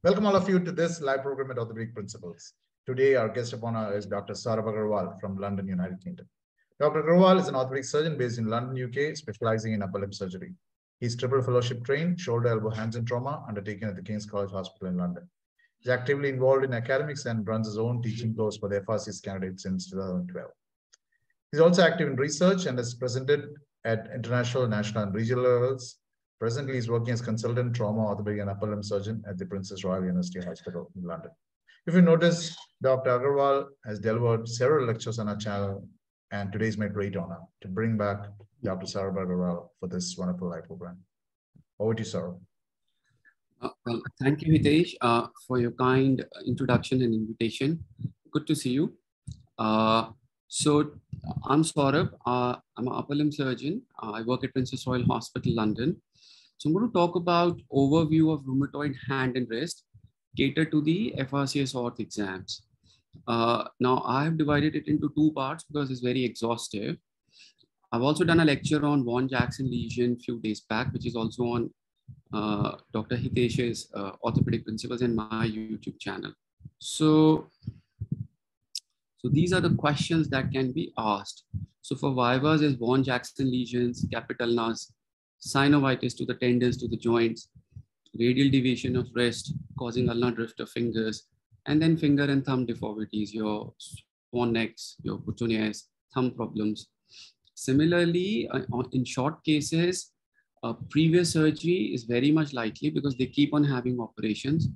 Welcome all of you to this live program at Orthopedic Principles. Today, our guest of honor is Dr. Saurabh Agarwal from London, United Kingdom. Dr. Agarwal is an orthopedic surgeon based in London, UK, specializing in upper limb surgery. He's triple fellowship trained, shoulder, elbow, hands, and trauma, undertaken at the King's College Hospital in London. He's actively involved in academics and runs his own teaching course for the FRCS candidates since 2012. He's also active in research and has presented at international, national, and regional levels. Presently, he's working as consultant trauma, orthopedic, and upper limb surgeon at the Princess Royal University Hospital in London. If you notice, Dr. Agarwal has delivered several lectures on our channel, and today is my great honor to bring back Dr. Saurabh Agarwal for this wonderful live program. Over to you, Saurabh. Well, thank you, Hitesh, for your kind introduction and invitation. Good to see you. So I'm Saurabh. I'm an upper limb surgeon. I work at Princess Royal Hospital, London. So I'm going to talk about overview of rheumatoid hand and wrist, cater to the FRCS Orth exams. Now I have divided it into two parts because it's very exhaustive. I've also done a lecture on Vaughan-Jackson Lesion a few days back, which is also on Dr. Hitesh's Orthopedic Principles in my YouTube channel. So these are the questions that can be asked. So for vivas is Vaughan-Jackson lesions, capital ulnars, synovitis to the tendons, to the joints, radial deviation of wrist causing ulnar drift of fingers, and then finger and thumb deformities, your swan necks, your boutonnieres, thumb problems. Similarly, in short cases, previous surgery is very much likely because they keep on having operations.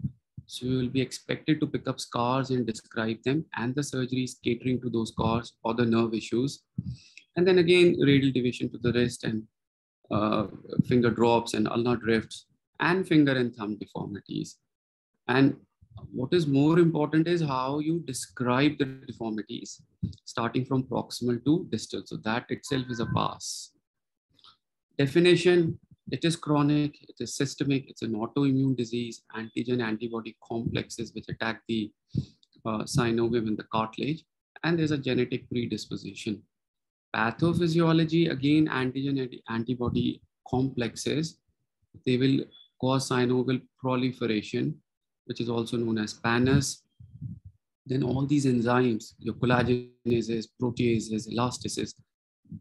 So you will be expected to pick up scars and describe them, and the surgery is catering to those scars or the nerve issues. And then again, radial deviation to the wrist and finger drops and ulnar drifts and finger and thumb deformities. And what is more important is how you describe the deformities, starting from proximal to distal. So that itself is a pass. Definition: it is chronic, it is systemic, it's an autoimmune disease, antigen-antibody complexes which attack the synovium and the cartilage, and there's a genetic predisposition. Pathophysiology, again, antigen-antibody complexes, they will cause synovial proliferation, which is also known as pannus. Then all these enzymes, your collagenases, proteases, elastases,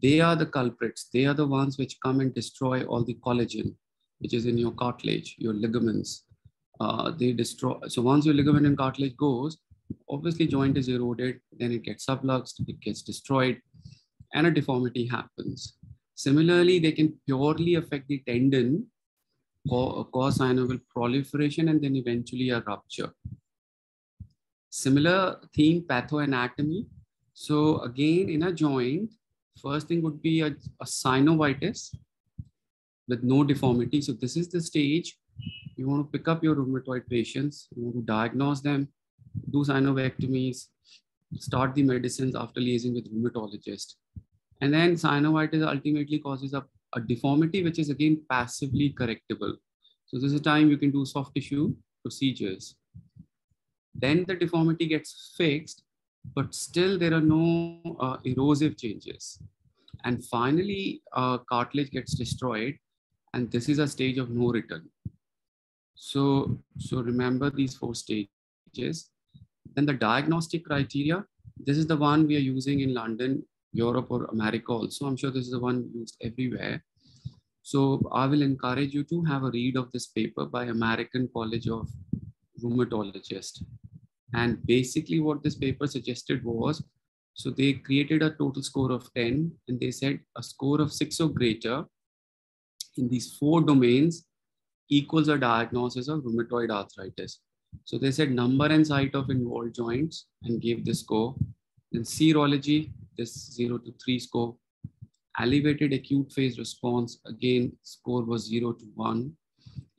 they are the culprits. They are the ones which come and destroy all the collagen, which is in your cartilage, your ligaments. They destroy. So once your ligament and cartilage goes, obviously joint is eroded, then it gets subluxed, it gets destroyed, and a deformity happens. Similarly, they can purely affect the tendon, cause synovial proliferation, and then eventually a rupture. Similar theme, pathoanatomy. So again, in a joint, first thing would be a synovitis with no deformity. So this is the stage. You want to pick up your rheumatoid patients, you want to diagnose them, do synovectomies, start the medicines after liaising with rheumatologist. And then synovitis ultimately causes a deformity, which is again passively correctable. So this is a time you can do soft tissue procedures. Then the deformity gets fixed, but still there are no erosive changes. And finally, cartilage gets destroyed, and this is a stage of no return. So remember these 4 stages. Then the diagnostic criteria, this is the one we are using in London, Europe, or America also. I'm sure this is the one used everywhere. So I will encourage you to have a read of this paper by American College of Rheumatologists. And basically what this paper suggested was, so they created a total score of 10, and they said a score of 6 or greater in these 4 domains equals a diagnosis of rheumatoid arthritis. So they said number and site of involved joints and gave this score. Then serology, this 0 to 3 score. Elevated acute phase response, again, score was 0 to 1.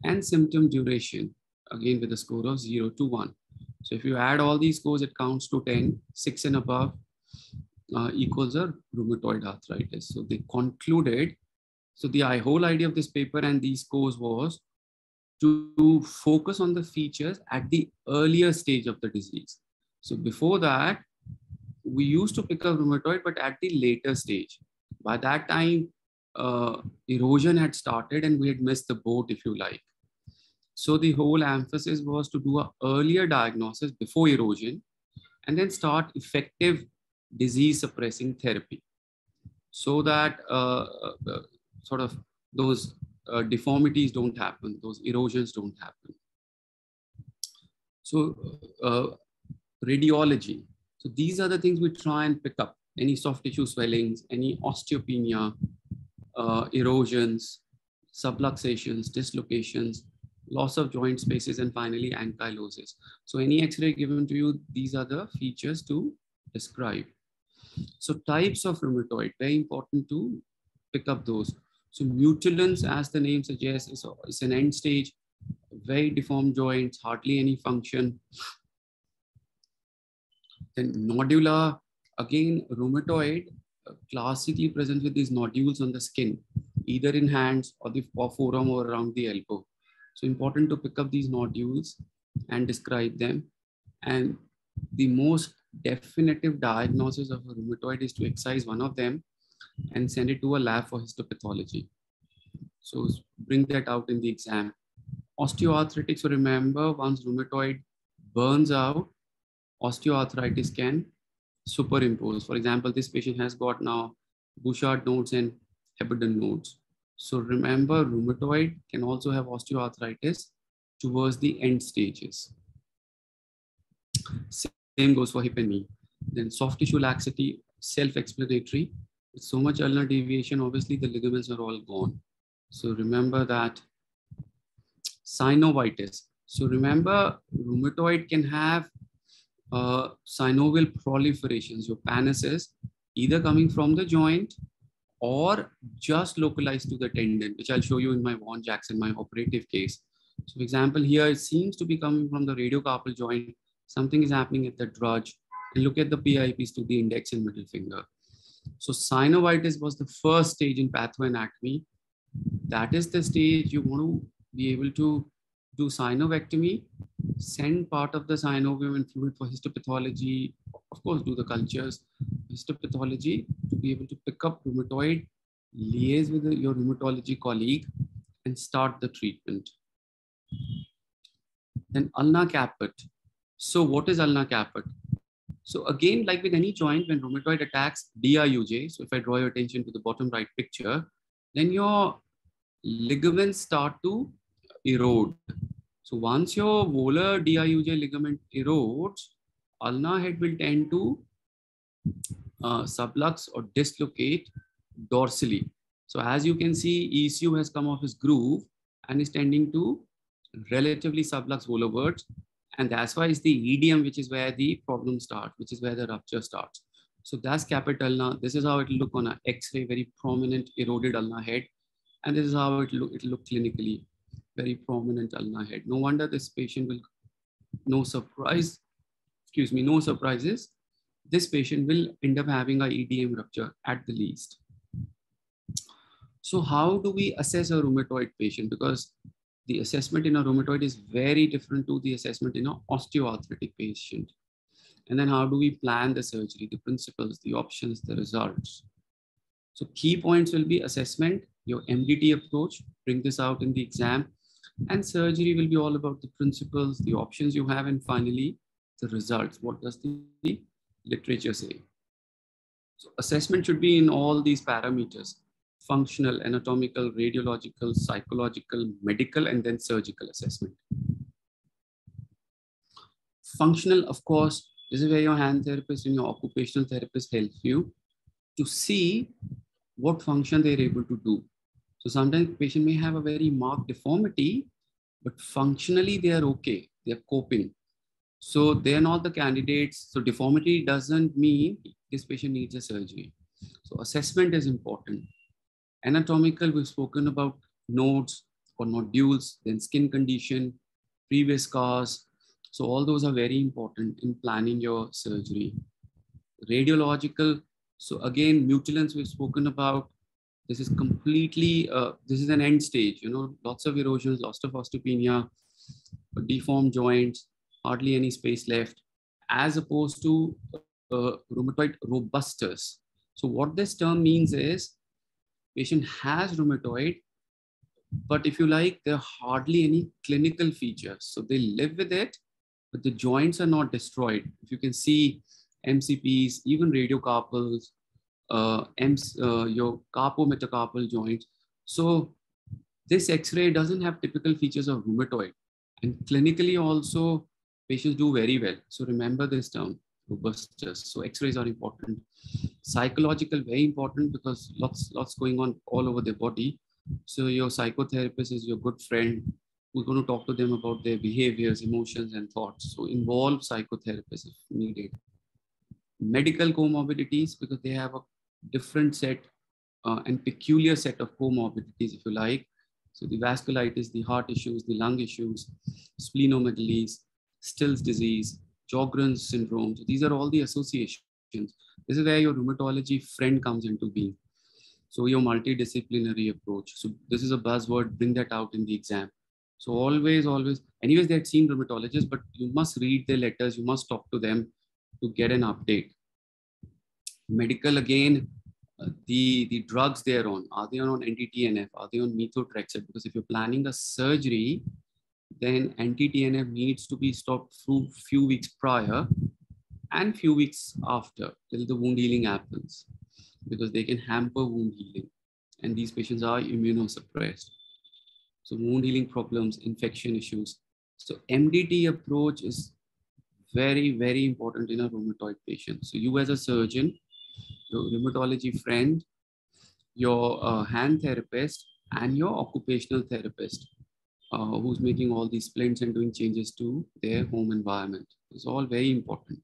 And symptom duration, again with a score of 0 to 1. So if you add all these scores, it counts to 10, 6 and above equals a rheumatoid arthritis. So they concluded So the whole idea of this paper and these scores was to focus on the features at the earlier stage of the disease. So before that, we used to pick up rheumatoid, but at the later stage. By that time, erosion had started and we had missed the boat, if you like. So the whole emphasis was to do an earlier diagnosis before erosion and then start effective disease suppressing therapy so that sort of those deformities don't happen, those erosions don't happen. So radiology. So these are the things we try and pick up: any soft tissue swellings, any osteopenia, erosions, subluxations, dislocations, loss of joint spaces, and finally ankylosis. So any X-ray given to you, these are the features to describe. So types of rheumatoid, very important to pick up those. So mutilants, as the name suggests, is an end stage, very deformed joints, hardly any function. Then nodular, again, rheumatoid classically present with these nodules on the skin, either in hands or the forearm or around the elbow. So important to pick up these nodules and describe them. And the most definitive diagnosis of a rheumatoid is to excise one of them and send it to a lab for histopathology. So bring that out in the exam. Osteoarthritis, so remember, once rheumatoid burns out, osteoarthritis can superimpose. For example, this patient has got now Bouchard nodes and Hebden nodes. So remember, rheumatoid can also have osteoarthritis towards the end stages. Same goes for hip and knee. Then soft tissue laxity, self-explanatory. With so much ulnar deviation, obviously the ligaments are all gone. So remember that. Synovitis. So remember, rheumatoid can have synovial proliferations, your pannus, either coming from the joint or just localized to the tendon, which I'll show you in my Vaughan-Jackson, my operative case. So for example, here it seems to be coming from the radiocarpal joint. Something is happening at the drudge. And look at the PIPs to the index and middle finger. So synovitis was the first stage in pathoanatomy. That is the stage you want to be able to do synovectomy, send part of the synovium and fluid for histopathology, of course, do the cultures, histopathology, to be able to pick up rheumatoid, liaise with your rheumatology colleague, and start the treatment. Then ulnar caput. So what is ulnar caput? So again, like with any joint, when rheumatoid attacks DIUJ, so if I draw your attention to the bottom right picture, then your ligaments start to erode. So once your volar DIUJ ligament erodes, ulnar head will tend to sublux or dislocate dorsally. So as you can see, ECU has come off his groove and is tending to relatively sublux volarwards. And that's why it's the EDM, which is where the problem starts, which is where the rupture starts. So that's caput ulnar. This is how it will look on an X-ray, very prominent eroded ulnar head. And this is how it will look clinically, very prominent ulnar head. No wonder this patient will, no surprises, this patient will end up having a EDM rupture at the least. So how do we assess a rheumatoid patient? Because the assessment in a rheumatoid is very different to the assessment in an osteoarthritic patient. And then how do we plan the surgery, the principles, the options, the results? So key points will be assessment, your MDT approach, bring this out in the exam, and surgery will be all about the principles, the options you have, and finally the results. What does the literature say? So assessment should be in all these parameters: functional, anatomical, radiological, psychological, medical, and then surgical assessment. Functional, of course, this is where your hand therapist and your occupational therapist help you to see what function they're able to do. So sometimes the patient may have a very marked deformity, but functionally they are okay, they're coping. So they're not the candidates. So deformity doesn't mean this patient needs a surgery. So assessment is important. Anatomical, we've spoken about nodes or nodules, then skin condition, previous scars. So all those are very important in planning your surgery. Radiological, so again, mutilants we've spoken about, This is completely, this is an end stage, you know, lots of erosions, lots of osteopenia, deformed joints, hardly any space left, as opposed to rheumatoid robustus. So what this term means is patient has rheumatoid, but if you like, there are hardly any clinical features. So they live with it, but the joints are not destroyed. If you can see MCPs, even radiocarpals, your carpometacarpal joints. So this X-ray doesn't have typical features of rheumatoid. And clinically also, patients do very well. So remember this term, robustus. So X-rays are important. Psychological, very important, because lots going on all over their body. So your psychotherapist is your good friend who's going to talk to them about their behaviors, emotions, and thoughts. So involve psychotherapists if needed. Medical comorbidities, because they have a different set and peculiar set of comorbidities, if you like. So the vasculitis, the heart issues, the lung issues, splenomegaly, Still's disease, Sjogren's syndrome. So these are all the associations. This is where your rheumatology friend comes into being. So your multidisciplinary approach. So this is a buzzword, bring that out in the exam. So always, anyways, they had seen rheumatologists, but you must read their letters, you must talk to them to get an update. Medical, again, the drugs they're on, are they on anti-TNF? Are they on methotrexate? Because if you're planning a surgery, then anti-TNF needs to be stopped through few weeks prior and few weeks after, till the wound healing happens, because they can hamper wound healing. And these patients are immunosuppressed. So wound healing problems, infection issues. So MDT approach is very, very important in a rheumatoid patient. So you as a surgeon, your rheumatology friend, your hand therapist, and your occupational therapist, who's making all these splints and doing changes to their home environment. It's all very important.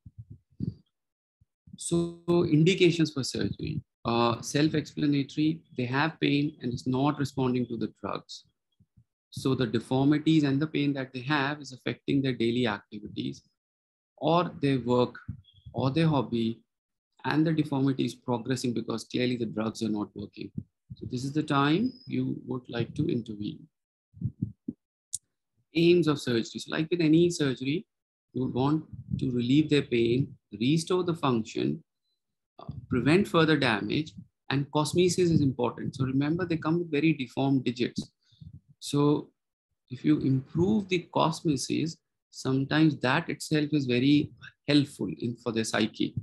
So indications for surgery, self-explanatory, they have pain and it's not responding to the drugs. So the deformities and the pain that they have is affecting their daily activities or their work or their hobby, and the deformity is progressing because clearly the drugs are not working. So this is the time you would like to intervene. Aims of surgery. So like with any surgery, you would want to relieve their pain, restore the function, prevent further damage, and cosmesis is important. So remember, they come with very deformed digits. So if you improve the cosmesis, sometimes that itself is very helpful for their psyche,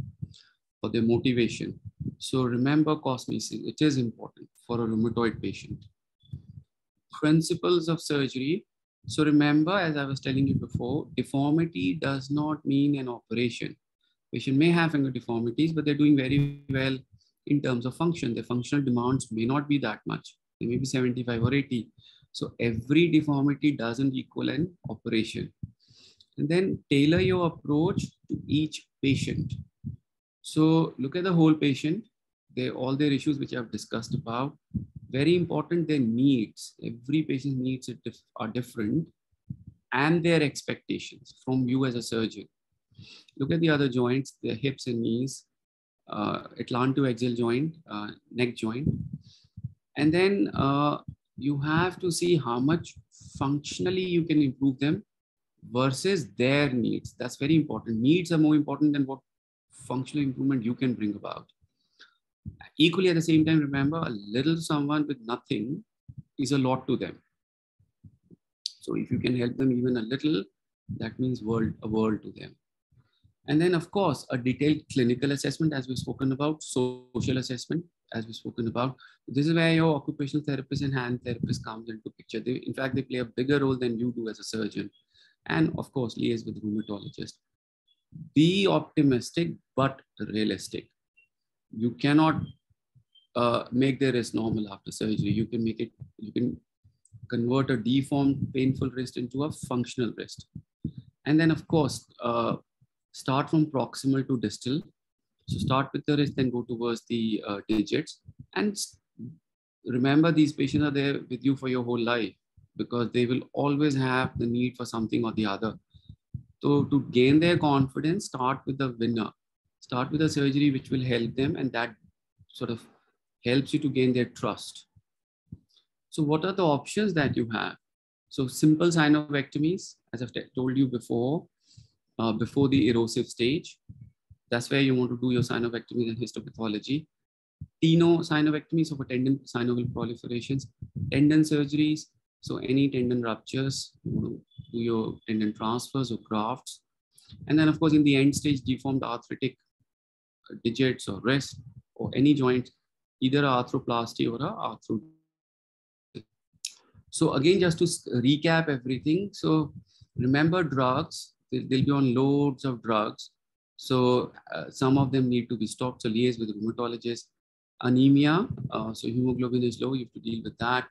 for their motivation. So remember cosmesis, it is important for a rheumatoid patient. Principles of surgery. So remember, as I was telling you before, deformity does not mean an operation. Patient may have finger deformities, but they're doing very well in terms of function. Their functional demands may not be that much. They may be 75 or 80. So every deformity doesn't equal an operation. And then tailor your approach to each patient. So look at the whole patient, all their issues which I've discussed about. Very important, their needs. Every patient's needs are different, and their expectations from you as a surgeon. Look at the other joints, their hips and knees, atlantoaxial joint, neck joint. And then you have to see how much functionally you can improve them versus their needs. That's very important. Needs are more important than what functional improvement you can bring about. Equally, at the same time, remember, a little someone with nothing is a lot to them. So if you can help them even a little, that means a world to them. And then, of course, a detailed clinical assessment, as we've spoken about, social assessment, as we've spoken about. This is where your occupational therapist and hand therapist comes into picture. In fact, they play a bigger role than you do as a surgeon. And of course, liaise with rheumatologists. Be optimistic, but realistic. You cannot make the wrist normal after surgery. You can convert a deformed, painful wrist into a functional wrist. And then, of course, start from proximal to distal. So start with the wrist, then go towards the digits. And remember, these patients are there with you for your whole life, because they will always have the need for something or the other. So to gain their confidence, start with the winner. Start with a surgery which will help them, and that sort of helps you to gain their trust. So what are the options that you have? So simple synovectomies, as I've told you before the erosive stage. That's where you want to do your synovectomy and histopathology. Tenosynovectomy, so for tendon synovial proliferations, tendon surgeries, so any tendon ruptures, you want to do your tendon transfers or grafts. And then of course, in the end stage, deformed arthritic digits or wrist or any joint, either arthroplasty or arthrodesis. So again, just to recap everything. So remember drugs, they'll be on loads of drugs. So some of them need to be stopped. So liaise with rheumatologists. Anemia, so hemoglobin is low, you have to deal with that.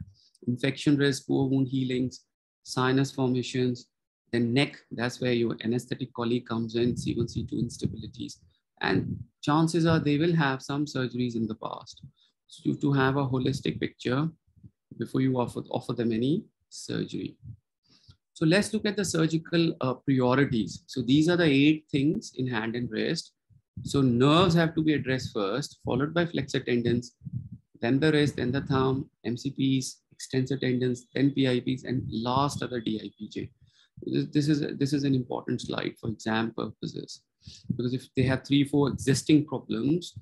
Infection risk, poor wound healings, sinus formations, then neck, that's where your anesthetic colleague comes in, C1, C2 instabilities. And chances are they will have some surgeries in the past. So you have to have a holistic picture before you offer them any surgery. So let's look at the surgical priorities. So these are the 8 things in hand and wrist. So nerves have to be addressed first, followed by flexor tendons, then the wrist, then the thumb, MCPs, extensor tendons, then PIPs, and last are the DIPJ. This is an important slide for exam purposes, because if they have 3-4 existing problems,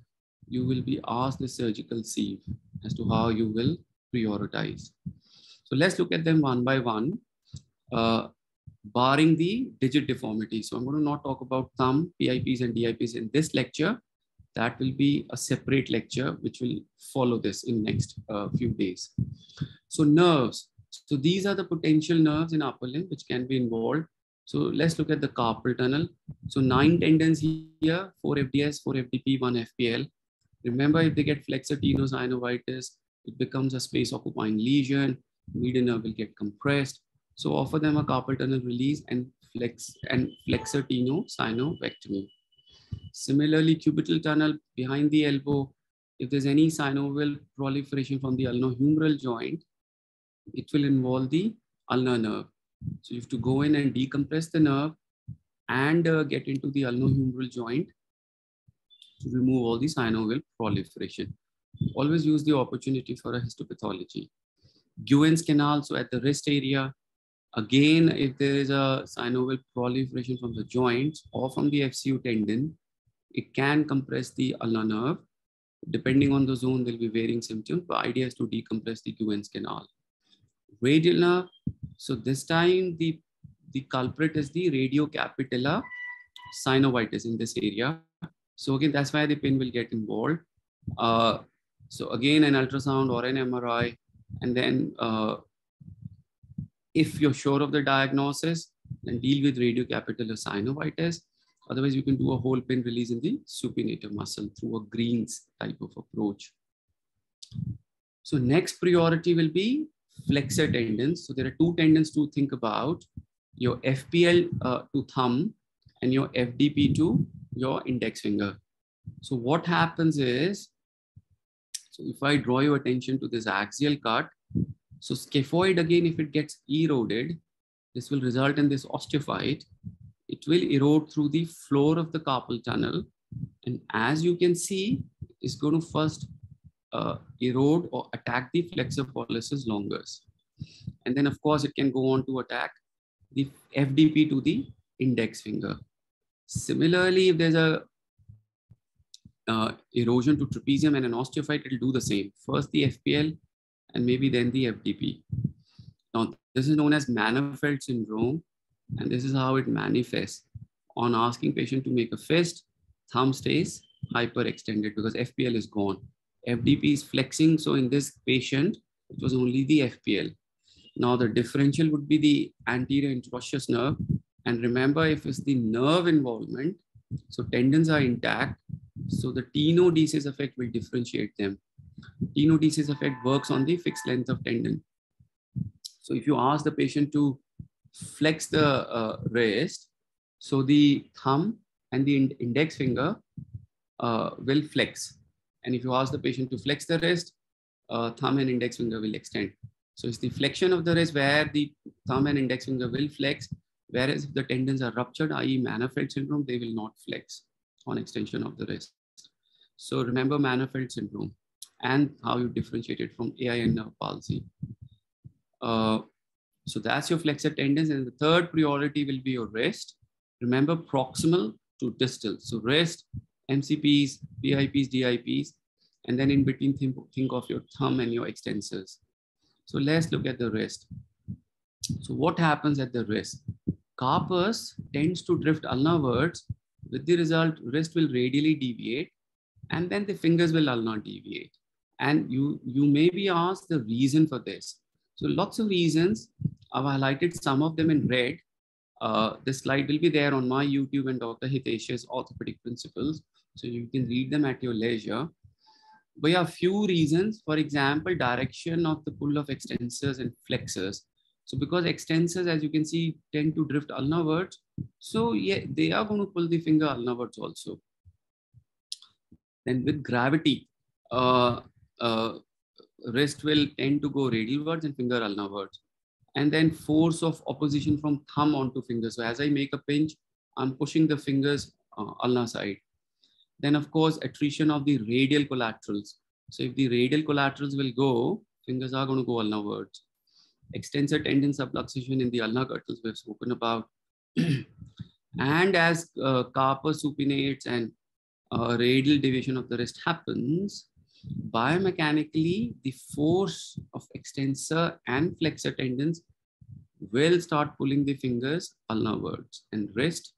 you will be asked the surgical sieve as to how you will prioritize. So let's look at them one by one. Barring the digit deformity. So I'm going to not talk about thumb, PIPs and DIPs in this lecture. That will be a separate lecture, which will follow this in next few days. So nerves. So these are the potential nerves in upper limb, which can be involved. So let's look at the carpal tunnel. So 9 tendons here, 4 FDS, 4 FDP, 1 FPL. Remember, if they get flexor tenosynovitis, it becomes a space occupying lesion. Median nerve will get compressed. So offer them a carpal tunnel release and flexor tenosynovectomy. Similarly, cubital tunnel behind the elbow. If there's any synovial proliferation from the ulnar-humeral joint, it will involve the ulnar nerve. So you have to go in and decompress the nerve and get into the ulnar-humeral joint to remove all the synovial proliferation. Always use the opportunity for a histopathology. Guen's canal, so at the wrist area. Again, if there is a synovial proliferation from the joints or from the FCU tendon, it can compress the ulnar nerve. Depending on the zone, there will be varying symptoms. The idea is to decompress the Guen's canal. Radial nerve. So this time, the culprit is the radiocapitellar synovitis in this area. So again, that's why the pin will get involved. So again, an ultrasound or an MRI, and then if you're sure of the diagnosis, then deal with radiocapitellar synovitis. Otherwise, you can do a whole pin release in the supinator muscle through a Green's type of approach. So next priority will be flexor tendons. So there are 2 tendons to think about, your FPL to thumb and your FDP to your index finger. So what happens is, so if I draw your attention to this axial cut, so scaphoid, again, if it gets eroded, this will result in this osteophyte. It will erode through the floor of the carpal tunnel. And as you can see, it's going to first erode or attack the flexor pollicis longus. And then, of course, it can go on to attack the FDP to the index finger. Similarly, if there's a erosion to trapezium and an osteophyte, it will do the same. First the FPL, and maybe then the FDP. Now, this is known as Mannerfelt syndrome, and this is how it manifests. On asking patient to make a fist, thumb stays hyperextended because FPL is gone. FDP is flexing, so in this patient, it was only the FPL. Now, the differential would be the anterior interosseous nerve, and remember, if it's the nerve involvement, so tendons are intact, so the tenodesis effect will differentiate them. Tenodesis effect works on the fixed length of tendon. So if you ask the patient to flex the wrist, so the thumb and the index finger will flex. And if you ask the patient to flex the wrist, thumb and index finger will extend. So it's the flexion of the wrist where the thumb and index finger will flex, whereas if the tendons are ruptured, i.e. Mannerfelt syndrome, they will not flex on extension of the wrist. So remember Mannerfelt syndrome. and how you differentiate it from AIN nerve palsy. So that's your flexor tendons. And the third priority will be your wrist. Remember, proximal to distal. So wrist, MCPs, PIPs, DIPs, and then in between, think of your thumb and your extensors. So let's look at the wrist. So what happens at the wrist? Carpus tends to drift ulnarwards. With the result, wrist will radially deviate, and then the fingers will ulnar deviate. And you may be asked the reason for this. So lots of reasons. I've highlighted some of them in red. This slide will be there on my YouTube and Dr. Hitesh's orthopedic principles. So you can read them at your leisure. But yeah, few reasons. For example, direction of the pull of extensors and flexors. So because extensors, as you can see, tend to drift ulnarwards. So yeah, they are going to pull the finger ulnarwards also. Then with gravity, wrist will tend to go radialwards and finger ulnarwards. And then force of opposition from thumb onto fingers. So as I make a pinch, I'm pushing the fingers ulnar side. Then of course, attrition of the radial collaterals. So if the radial collaterals will go, fingers are going to go ulnarwards. Extensor tendon subluxation in the ulnar girdles we've spoken about. And as carpus supinates and radial deviation of the wrist happens, biomechanically, the force of extensor and flexor tendons will start pulling the fingers ulnarwards and wrist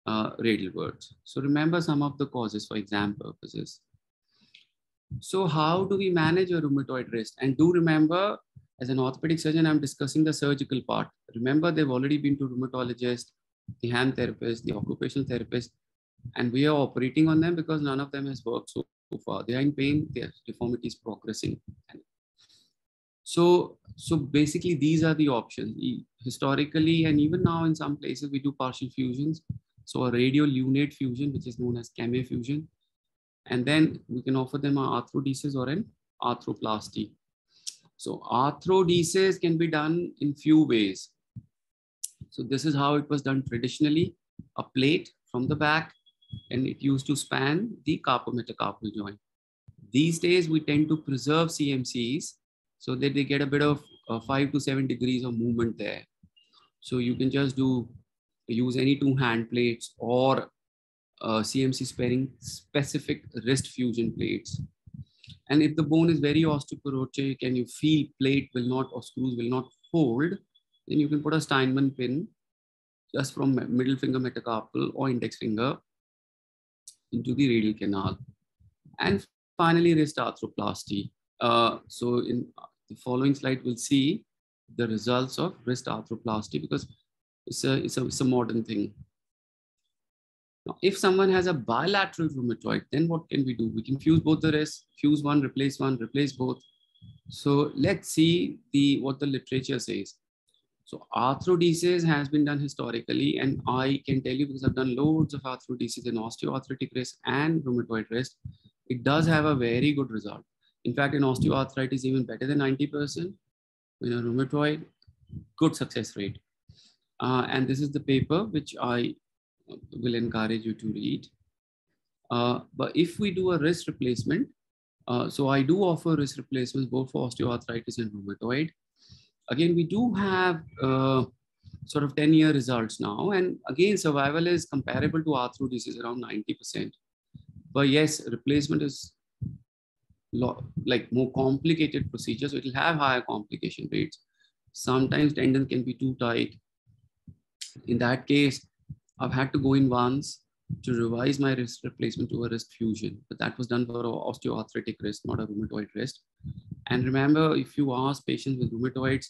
radialwards. So remember some of the causes for exam purposes. So how do we manage a rheumatoid wrist? And do remember, as an orthopedic surgeon, I'm discussing the surgical part. Remember, they've already been to rheumatologist, the hand therapist, the occupational therapist, and we are operating on them because none of them has worked so far. They are in pain, their deformity is progressing. So basically, these are the options. Historically, and even now in some places, we do partial fusions. So a radiolunate fusion, which is known as cameo fusion. And then we can offer them an arthrodesis or an arthroplasty. So arthrodesis can be done in few ways. So this is how it was done traditionally. A plate from the back, and it used to span the carpometacarpal joint. These days, we tend to preserve CMCs so that they get a bit of 5 to 7 degrees of movement there. So you can just use any 2 hand plates or CMC sparing specific wrist fusion plates. And if the bone is very osteoporotic and you feel plate will not or screws will not hold, then you can put a Steinmann pin just from middle finger metacarpal or index finger into the radial canal. And finally, wrist arthroplasty. So in the following slide, we'll see the results of wrist arthroplasty because it's a modern thing. Now, if someone has a bilateral rheumatoid, then what can we do? We can fuse both the wrists, fuse one, replace both. So let's see what the literature says. So arthrodesis has been done historically, and I can tell you because I've done loads of arthrodesis in osteoarthritic wrist and rheumatoid wrist. It does have a very good result. In fact, in osteoarthritis, even better than 90%. In a rheumatoid, good success rate. And this is the paper which I will encourage you to read. But if we do a wrist replacement, so I do offer wrist replacements both for osteoarthritis and rheumatoid. Again, we do have sort of 10-year results now. And again, survival is comparable to arthrodesis, around 90%. But yes, replacement is like more complicated procedure. So it will have higher complication rates. Sometimes tendon can be too tight. In that case, I've had to go in once to revise my wrist replacement to a wrist fusion. But that was done for an osteoarthritic wrist, not a rheumatoid wrist. And remember, if you ask patients with rheumatoids,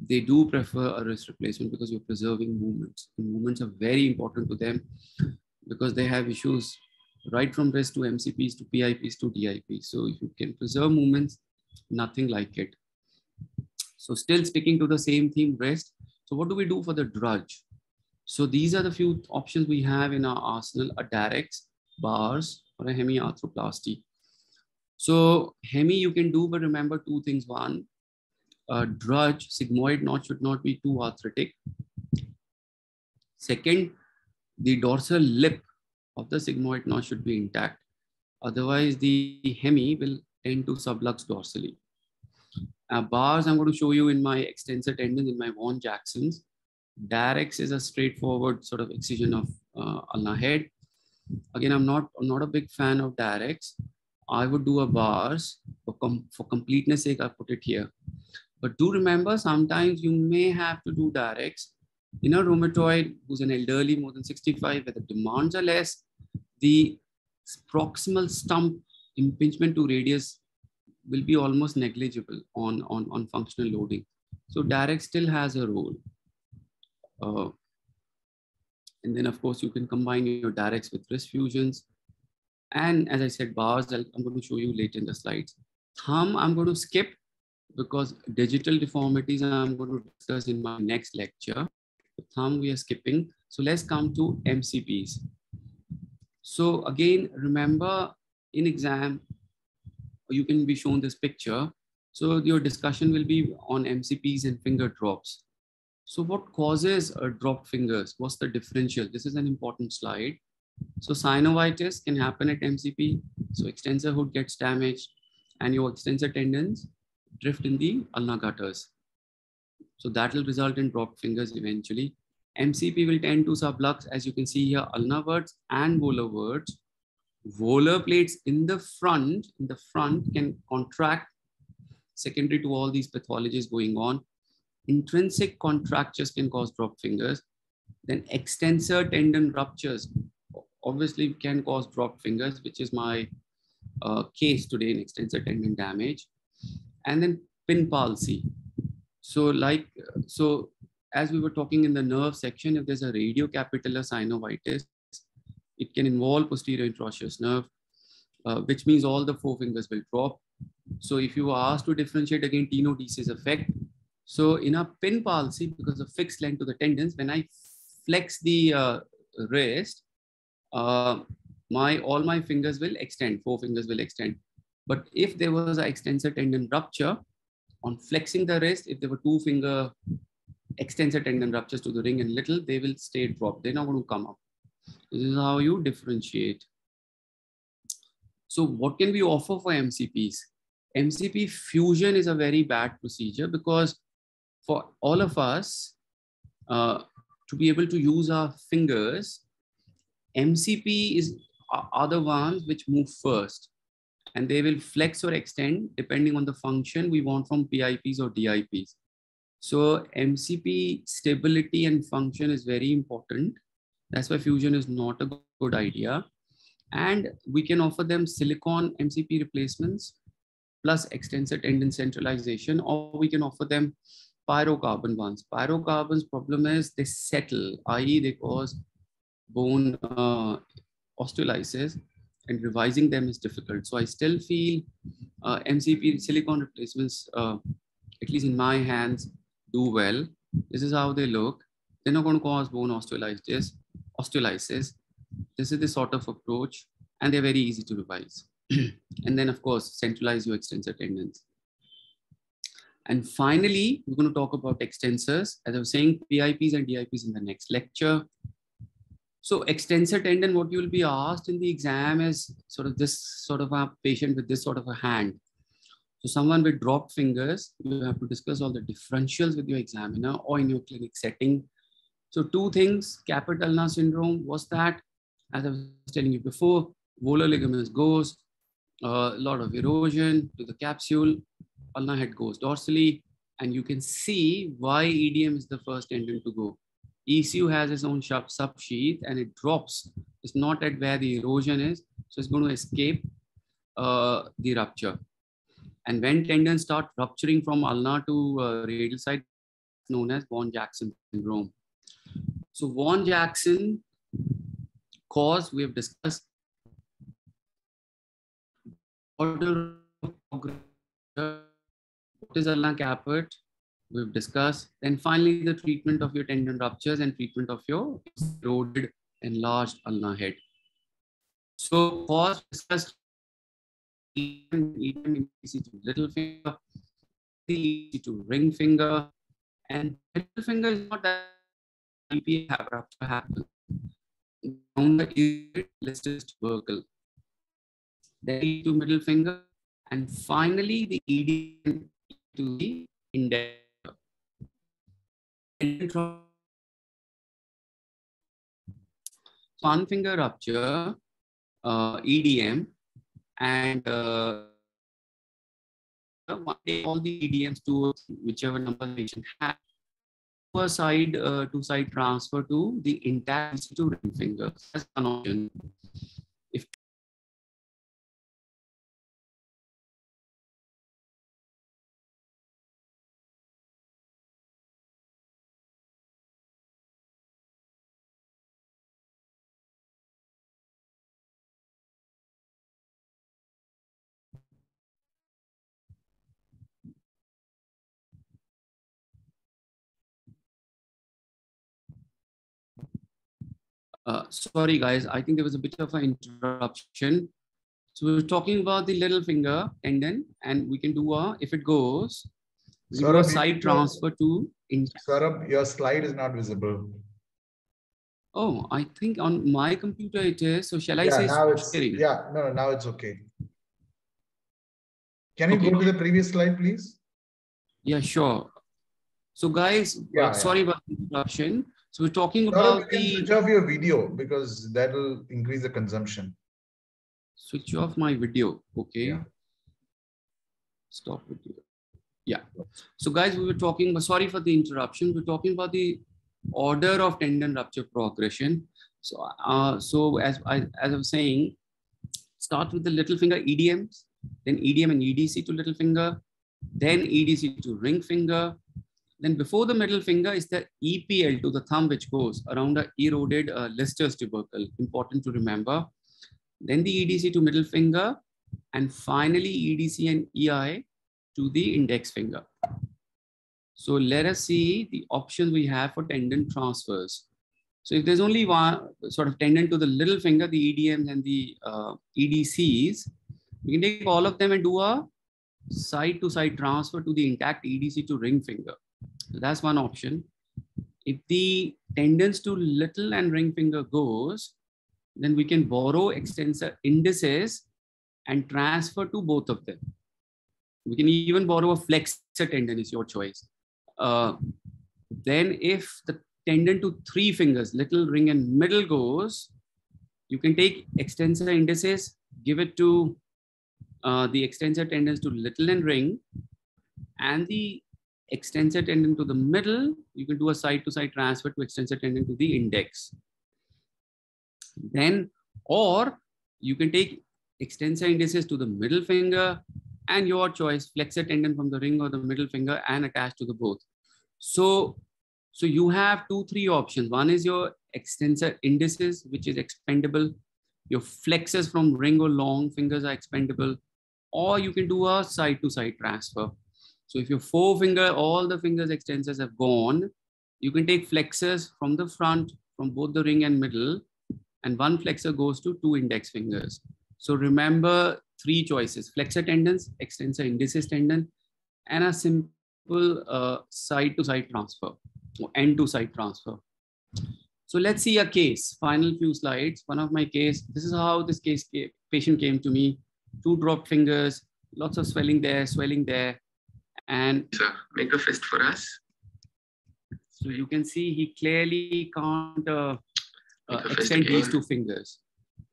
they do prefer a wrist replacement because you're preserving movements. And movements are very important to them because they have issues right from wrist to MCPs to PIPs to DIPs. So if you can preserve movements, nothing like it. So still sticking to the same theme, wrist. So what do we do for the drudge? So these are the few options we have in our arsenal: a Darex, bars, or a hemiarthroplasty. So hemi you can do, but remember 2 things. One, drudge, sigmoid knot should not be too arthritic. Second, the dorsal lip of the sigmoid knot should be intact. Otherwise, the hemi will tend to sublux dorsally. Bars, I'm going to show you in my extensor tendons, in my Vaughan-Jacksons. Direct is a straightforward sort of excision of ulnar head. Again, I'm not a big fan of directs. I would do a bars for completeness sake. I put it here. But do remember, sometimes you may have to do directs. In a rheumatoid who's an elderly, more than 65, where the demands are less, the proximal stump impingement to radius will be almost negligible on functional loading. So direct still has a role. And then, of course, you can combine your directs with wrist fusions. And as I said, bars, I'm going to show you later in the slides. Thumb, I'm going to skip because digital deformities I'm going to discuss in my next lecture. The thumb we are skipping. So let's come to MCPs. So again, remember in exam, you can be shown this picture. So your discussion will be on MCPs and finger drops. So what causes dropped fingers? What's the differential? This is an important slide. So synovitis can happen at MCP. So extensor hood gets damaged and your extensor tendons drift in the ulnar gutters. So that will result in dropped fingers eventually. MCP will tend to sublux, as you can see here, ulnarwards and volarwards. Volar plates in the front can contract secondary to all these pathologies going on. Intrinsic contractures can cause dropped fingers. Then extensor tendon ruptures obviously can cause dropped fingers, which is my case today in extensor tendon damage. And then pin palsy. So as we were talking in the nerve section, if there's a radiocapitellar synovitis, it can involve posterior interosseous nerve, which means all the four fingers will drop. So if you are asked to differentiate again tenodesis effect, so in a pin palsy, because of fixed length to the tendons, when I flex the wrist, all my fingers will extend, four fingers will extend. But if there was an extensor tendon rupture, on flexing the wrist, if there were two finger extensor tendon ruptures to the ring and little, they will stay dropped. They're not going to come up. This is how you differentiate. So what can we offer for MCPs? MCP fusion is a very bad procedure because for all of us to be able to use our fingers, MCP are the ones which move first. And they will flex or extend depending on the function we want from PIPs or DIPs. So MCP stability and function is very important. That's why fusion is not a good idea. And we can offer them silicone MCP replacements plus extensor tendon centralization, or we can offer them pyrocarbon ones. Pyrocarbon's problem is they settle, i.e. they cause bone osteolysis, and revising them is difficult. So I still feel MCP silicone replacements, at least in my hands, do well. This is how they look. They're not going to cause bone osteolysis. This is the sort of approach, and they're very easy to revise. And then, of course, centralize your extensor tendons. And finally, we're going to talk about extensors. As I was saying, PIPs and DIPs in the next lecture. So extensor tendon, what you will be asked in the exam is sort of this sort of a patient with this sort of a hand. So someone with dropped fingers, you have to discuss all the differentials with your examiner or in your clinic setting. So two things, capital ulnar syndrome was that, as I was telling you before, volar ligaments goes, a lot of erosion to the capsule, ulnar head goes dorsally, and you can see why EDM is the first tendon to go. ECU has its own subsheath and it drops. It's not at where the erosion is. So it's going to escape the rupture. And when tendons start rupturing from ulnar to radial side, it's known as Vaughan-Jackson syndrome. So Vaughan-Jackson cause we have discussed. What is ulnar caput? We've discussed. Then finally, the treatment of your tendon ruptures and treatment of your eroded, enlarged ulnar head. So cause discussed little finger, to ring finger, and little finger is not that rupture happens. Let's just tubercle. then to middle finger, and finally the EDM to the index. One finger rupture, EDM, and one day all the EDMs to whichever number the patient has, a side to side transfer to the intact to ring finger. That's an option. If sorry guys, I think there was a bit of an interruption. So we're talking about the little finger tendon, and we can do a, if it goes, we do a side transfer to. Saurabh, your slide is not visible. Oh, I think on my computer it is. So shall I Yeah, say now it's, sharing? yeah, no, now it's okay. Can you go to the previous slide, please? Yeah, sure. So guys, sorry about the interruption. So we're talking about the... Switch off your video because that will increase the consumption. Switch off my video. Okay. Yeah. Stop video. Yeah. So guys, we were talking, sorry for the interruption. We're talking about the order of tendon rupture progression. So, as I was saying, start with the little finger EDMs, then EDM and EDC to little finger, then EDC to ring finger. Then before the middle finger is the EPL to the thumb, which goes around the eroded Lister's tubercle. Important to remember. Then the EDC to middle finger, and finally EDC and EI to the index finger. So let us see the options we have for tendon transfers. So if there's only one sort of tendon to the little finger, the EDMs and the EDCs, we can take all of them and do a side-to-side transfer to the intact EDC to ring finger. So that's one option. If the tendons to little and ring finger goes, then we can borrow extensor indices and transfer to both of them. We can even borrow a flexor tendon, is your choice. Then if the tendon to three fingers, little, ring, and middle goes, you can take extensor indices, give it to the extensor tendons to little and ring, and the extensor tendon to the middle, you can do a side-to-side transfer to extensor tendon to the index. Then, or you can take extensor indices to the middle finger and your choice, flexor tendon from the ring or the middle finger and attach to the both. So you have 2-3 options. One is your extensor indices, which is expendable. Your flexors from ring or long fingers are expendable, or you can do a side-to-side transfer. So if your forefinger, all the fingers extensors have gone, you can take flexors from the front, from both the ring and middle, and one flexor goes to 2 index fingers. So remember 3 choices: flexor tendons, extensor indices tendon, and a simple side-to-side transfer or end-to-side transfer. So let's see a case. Final few slides. One of my case, this is how this patient came to me. 2 dropped fingers, lots of swelling there. And sir, make a fist for us. So you can see he clearly can't extend these 2 fingers.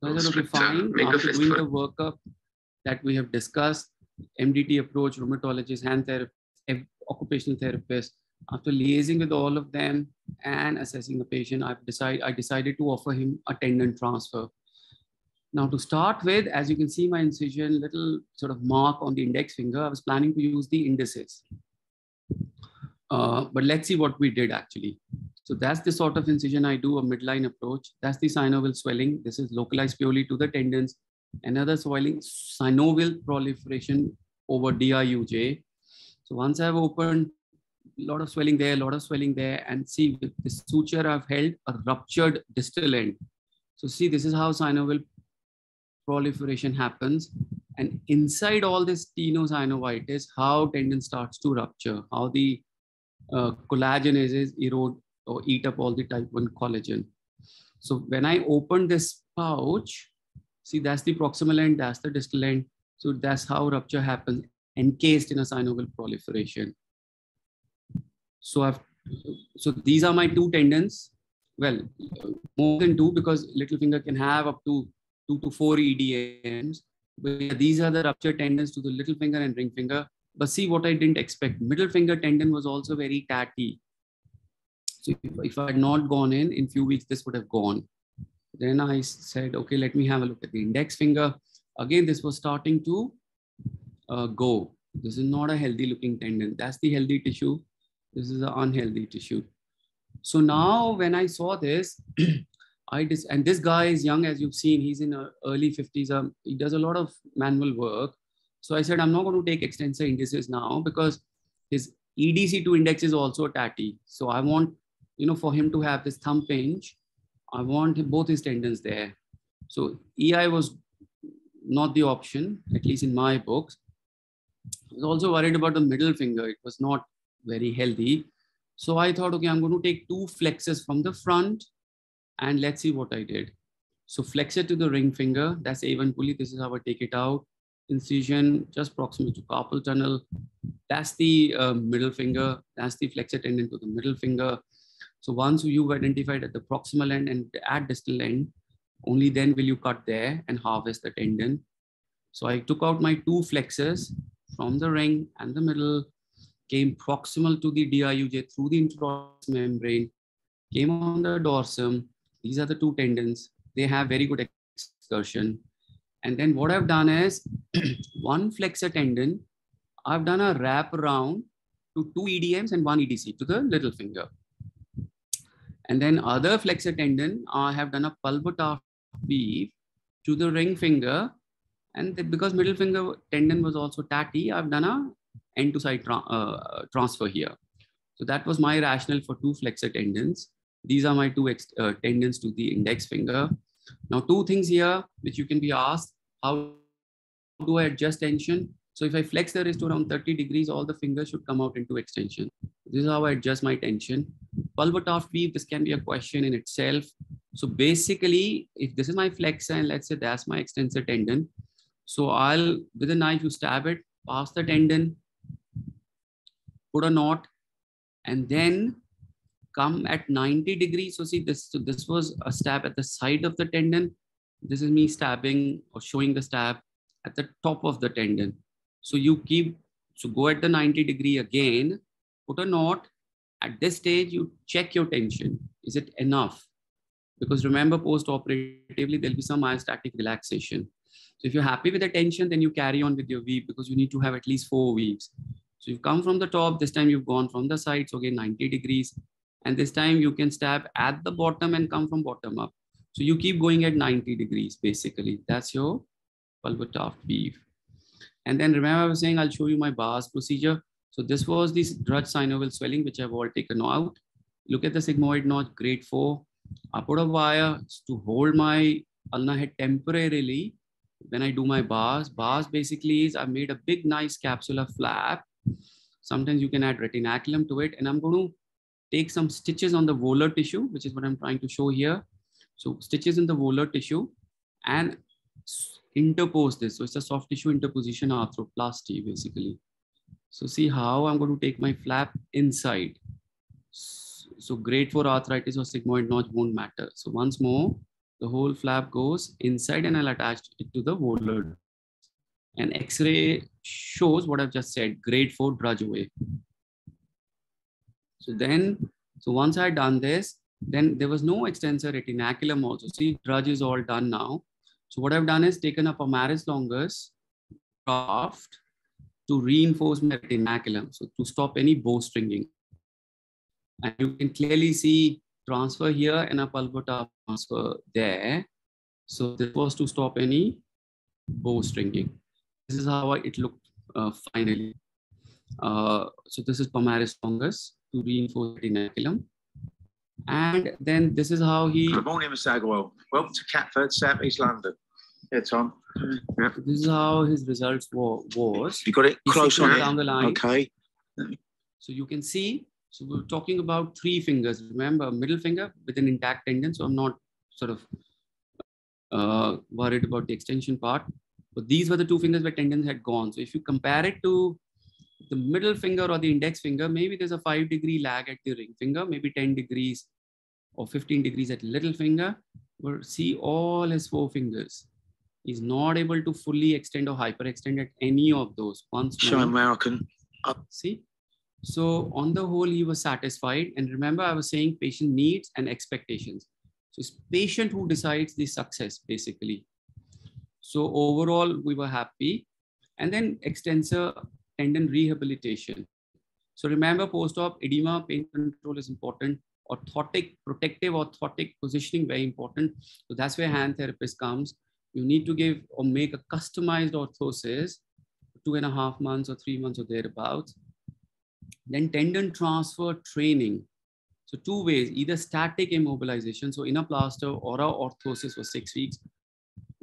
So I said, okay, fine. After doing the workup that we have discussed, MDT approach, rheumatologist, hand therapist, occupational therapist, after liaising with all of them and assessing the patient, I decided to offer him a tendon transfer. Now to start with, as you can see my incision, little sort of mark on the index finger, I was planning to use the indices. But let's see what we did actually. So that's the sort of incision I do, a midline approach. That's the synovial swelling. This is localized purely to the tendons. Another swelling, synovial proliferation over DIUJ. So once I've opened, a lot of swelling there, and see with this suture I've held a ruptured distal end. So see, this is how synovial proliferation happens. And inside all this tenosynovitis, how tendon starts to rupture, how the collagenases erode or eat up all the type 1 collagen. So when I opened this pouch, See, that's the proximal end, that's the distal end. So that's how rupture happens, encased in a synovial proliferation. So these are my two tendons. Well, more than two, because little finger can have up to 2 to 4 EDMs. But yeah, these are the rupture tendons to the little finger and ring finger. But see what I didn't expect. Middle finger tendon was also very tatty. So if I had not gone in few weeks, this would have gone. Then I said, okay, let me have a look at the index finger. Again, this was starting to go. This is not a healthy looking tendon. That's the healthy tissue. This is an unhealthy tissue. So now when I saw this, and this guy is young, as you've seen, he's in early 50s. He does a lot of manual work. So I said, I'm not going to take extensor indices now because his EDC to index is also tatty. So I want, for him to have this thumb pinch, I want both his tendons there. So EI was not the option, at least in my books. I was also worried about the middle finger. It was not very healthy. So I thought, okay, I'm going to take 2 flexors from the front and let's see what I did. So flexor to the ring finger, that's A1 pulley. This is how I take it out. Incision just proximal to carpal tunnel. That's the middle finger. That's the flexor tendon to the middle finger. So once you've identified at the proximal end and at distal end, only then will you cut there and harvest the tendon. So I took out my 2 flexors from the ring and the middle, came proximal to the DIUJ through the intraosseous membrane, came on the dorsum. These are the 2 tendons. They have very good excursion. And then what I've done is 1 flexor tendon, I've done a wrap around to 2 EDMs and 1 EDC to the little finger. And then other flexor tendon, I have done a pulvotaft weave to the ring finger. And because middle finger tendon was also tatty, I've done a end to side transfer here. So that was my rationale for 2 flexor tendons. These are my 2 tendons to the index finger. Now, 2 things here which you can be asked: how do I adjust tension? So if I flex the wrist to around 30 degrees, all the fingers should come out into extension. This is how I adjust my tension. Pulvotaft weave, this can be a question in itself. So basically, if this is my flexor and let's say that's my extensor tendon, so I'll, with a knife, you stab it, pass the tendon, put a knot, and then come at 90 degrees. So see this, so this was a stab at the side of the tendon. This is me stabbing or showing the stab at the top of the tendon. So you go at the 90 degree again, put a knot. At this stage, you check your tension. Is it enough? Because remember, post-operatively, there'll be some myostatic relaxation. So if you're happy with the tension, then you carry on with your weave because you need to have at least 4 weaves. So you've come from the top, this time you've gone from the side, so again 90 degrees. And this time you can stab at the bottom and come from bottom up. So you keep going at 90 degrees, basically. That's your pulvotaft weave. And then remember I was saying, I'll show you my bars procedure. So this was this drudge synovial swelling, which I've all taken out. Look at the sigmoid notch, grade 4. I put a wire to hold my ulnar head temporarily when I do my bars. Bars basically is I made a big, nice capsular flap. Sometimes you can add retinaculum to it. And I'm going to take some stitches on the volar tissue, which is what I'm trying to show here. So stitches in the volar tissue and interpose this. So it's a soft tissue interposition arthroplasty, basically. So see how I'm going to take my flap inside. So grade 4 arthritis or sigmoid notch won't matter. So once more, the whole flap goes inside and I'll attach it to the volar. And X-ray shows what I've just said, grade 4 drudge away. So once I had done this, then there was no extensor retinaculum also. See, drudge is all done now. So what I've done is taken a palmaris longus graft to reinforce my retinaculum, so to stop any bowstringing. And you can clearly see transfer here and a pulvotaft transfer there. So this was to stop any bowstringing. This is how it looked finally. So this is palmaris longus to reinforce retinaculum. And then this is how he... Good morning, Mr. Agarwal. Welcome to Catford, South East London. Yeah, Tom. Yeah. This is how his results was. You got it close on it? Down the line. Okay. So you can see, so we're talking about 3 fingers. Remember, middle finger with an intact tendon. So I'm not sort of worried about the extension part. But these were the two fingers where tendons had gone. So if you compare it to the middle finger or the index finger, maybe there's a 5-degree lag at the ring finger, maybe 10 degrees or 15 degrees at little finger. But see all his 4 fingers. He's not able to fully extend or hyperextend at any of those. Once Show him where I can up. See? So on the whole, he was satisfied. And remember, I was saying patient needs and expectations. So it's patient who decides the success, basically. So overall, we were happy. And then extensor tendon rehabilitation. So remember, post-op edema, pain control is important. Orthotic, protective orthotic positioning, very important. So that's where hand therapist comes. You need to give or make a customized orthosis, 2.5 months or 3 months or thereabouts. Then tendon transfer training. So 2 ways, either static immobilization, so in a plaster, or a orthosis for 6 weeks.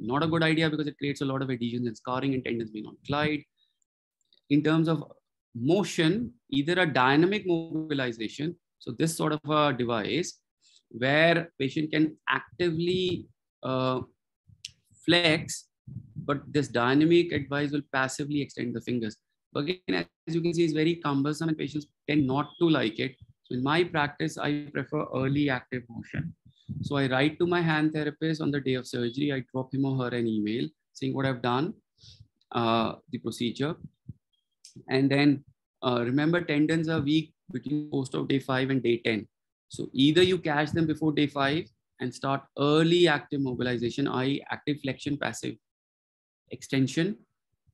Not a good idea because it creates a lot of adhesions and scarring and tendons may not glide. In terms of motion, either a dynamic mobilization, so this sort of a device where patient can actively flex, but this dynamic advice will passively extend the fingers. But again, as you can see, it's very cumbersome and patients tend not to like it. So in my practice, I prefer early active motion. So I write to my hand therapist on the day of surgery. I drop him or her an email saying what I've done, the procedure. And then remember, tendons are weak between post-op day 5 and day 10. So either you catch them before day 5 and start early active mobilization, i.e. active flexion, passive extension,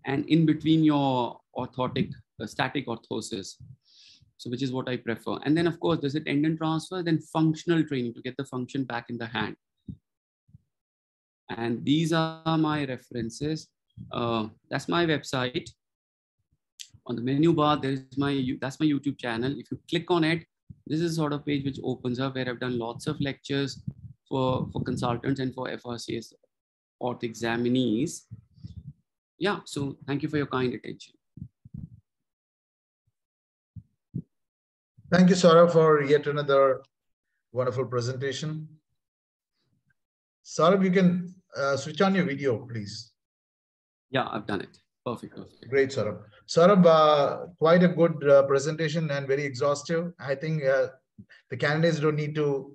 and in between your orthotic, static orthosis. So which is what I prefer. And then of course, there's a tendon transfer, then functional training to get the function back in the hand. And these are my references. That's my website. On the menu bar, that's my YouTube channel. If you click on it, this is sort of page which opens up where I've done lots of lectures for consultants and for FRCS orth examinees. Yeah, so thank you for your kind attention. Thank you, Saurabh, for yet another wonderful presentation. Saurabh, you can switch on your video, please. Yeah, I've done it. Perfect. Perfect. Great, Saurabh. Saurabh, quite a good presentation and very exhaustive. I think the candidates don't need to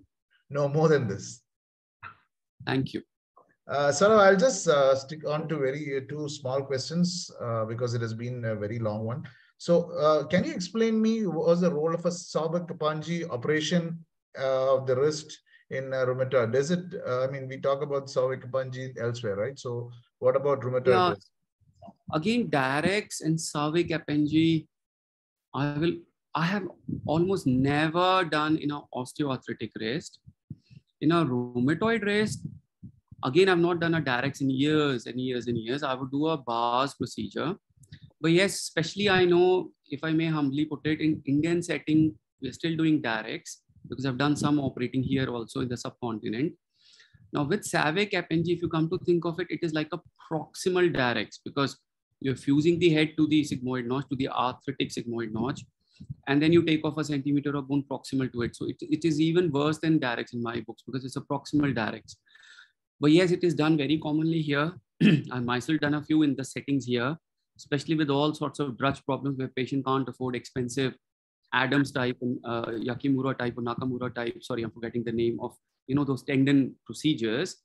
know more than this. Thank you. Saurabh, I'll just stick on to two small questions because it has been a very long one. So can you explain me what was the role of a Sauber-Kappanji operation of the wrist in rheumatoid? Does it, I mean, we talk about Sauber-Kappanji elsewhere, right? So what about rheumatoid wrist? Again, Darex and Sauber-Kappanji, I have almost never done in an osteoarthritic wrist. In a rheumatoid wrist, again, I've not done a Darex in years and years and years. I would do a bars procedure. But yes, especially I know, if I may humbly put it, in Indian setting, we're still doing Darex because I've done some operating here also in the subcontinent. Now with Sauber-Kappanji, if you come to think of it, it is like a proximal Darex because you're fusing the head to the sigmoid notch, to the arthritic sigmoid notch, and then you take off a centimeter of bone proximal to it. So it is even worse than Darex in my books because it's a proximal Darex. But yes, it is done very commonly here. I myself done a few in the settings here, especially with all sorts of drudge problems where patient can't afford expensive Adams type and Yakimura type or Nakamura type. Sorry, I'm forgetting the name of, you know, those tendon procedures.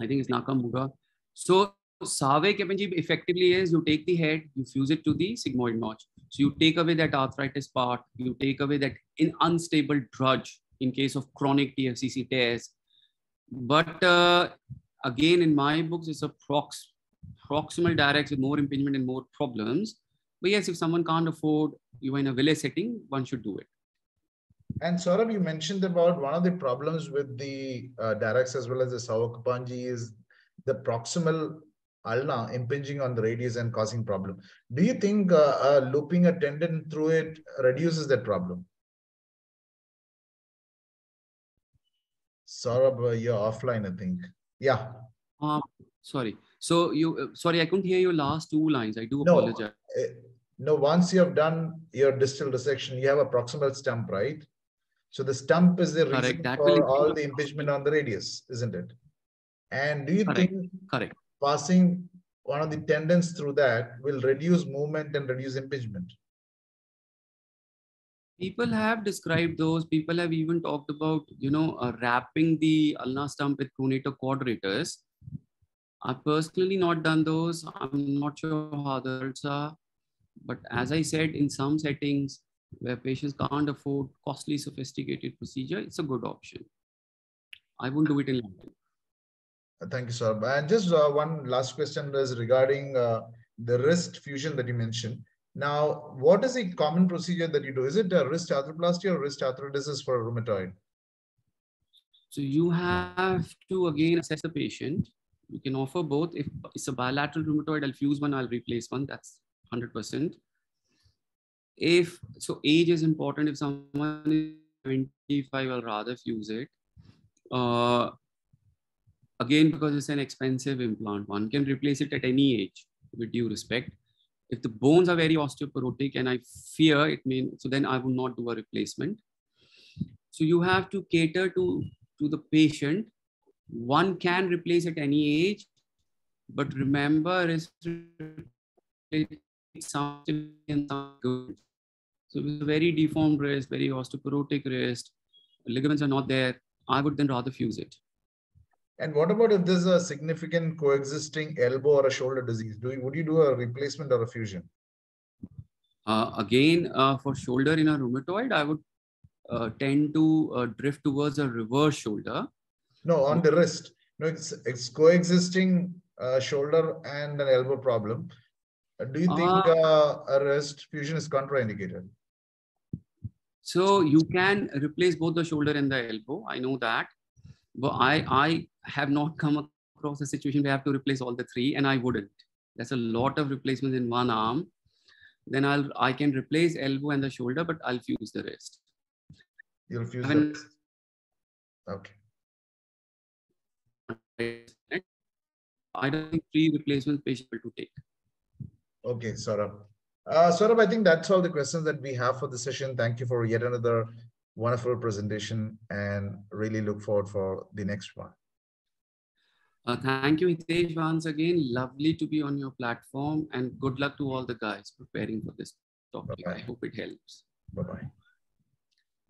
I think it's Nakamura. So Sauber-Kappanji effectively is you take the head, you fuse it to the sigmoid notch. So you take away that arthritis part, you take away that unstable drudge in case of chronic TFCC tears. But again, in my books, it's a proximal Darex with more impingement and more problems. But yes, if someone can't afford, you are in a village setting, one should do it. And Saurabh, you mentioned about one of the problems with the Darex as well as the Sauber-Kappanji is the proximal ulna impinging on the radius and causing problem. Do you think looping a tendon through it reduces that problem? Saurabh, you're offline, I think. Yeah. Sorry. So sorry, I couldn't hear your last 2 lines. I do apologize. No, once you have done your distal resection, you have a proximal stump, right? So the stump is the reason for all the impingement on the radius, isn't it? And do you think Correct. passing one of the tendons through that will reduce movement and reduce impingement? People have described those. People have even talked about, wrapping the ulnar stump with pronator quadratus. I've personally not done those. I'm not sure how the results are. But as I said, in some settings where patients can't afford costly, sophisticated procedure, it's a good option. I wouldn't do it in London. Thank you, sir. And just one last question is regarding the wrist fusion that you mentioned. Now, what is the common procedure that you do? Is it a wrist arthroplasty or wrist arthrodesis for rheumatoid? So you have to again assess the patient. You can offer both. If it's a bilateral rheumatoid, I'll fuse one, I'll replace one. That's 100%. If so, age is important. If someone is 25, I'll rather fuse it. Again, because it's an expensive implant, one can replace it at any age, with due respect. If the bones are very osteoporotic and I fear it may, so then I would not do a replacement. So you have to cater to the patient. One can replace at any age, but remember, it's something good. So with a very deformed wrist, very osteoporotic wrist, ligaments are not there, I would then rather fuse it. And what about if there's a significant coexisting elbow or a shoulder disease? Would you do a replacement or a fusion? Again, for shoulder in a rheumatoid, I would tend to drift towards a reverse shoulder. No, on the wrist. No, it's coexisting shoulder and an elbow problem. Do you think a wrist fusion is contraindicated? So you can replace both the shoulder and the elbow. I know that. But I have not come across a situation where I have to replace all the three, and I wouldn't. There's a lot of replacements in one arm. Then I can replace elbow and the shoulder, but I'll fuse the wrist. You'll fuse the wrist. Okay. I don't think 3 replacements patient to take. Okay, Saurabh. Saurabh, I think that's all the questions that we have for the session. Thank you for yet another wonderful presentation, and really look forward for the next one. Thank you, Hitesh, once again. Lovely to be on your platform, and good luck to all the guys preparing for this topic. I hope it helps. Bye-bye.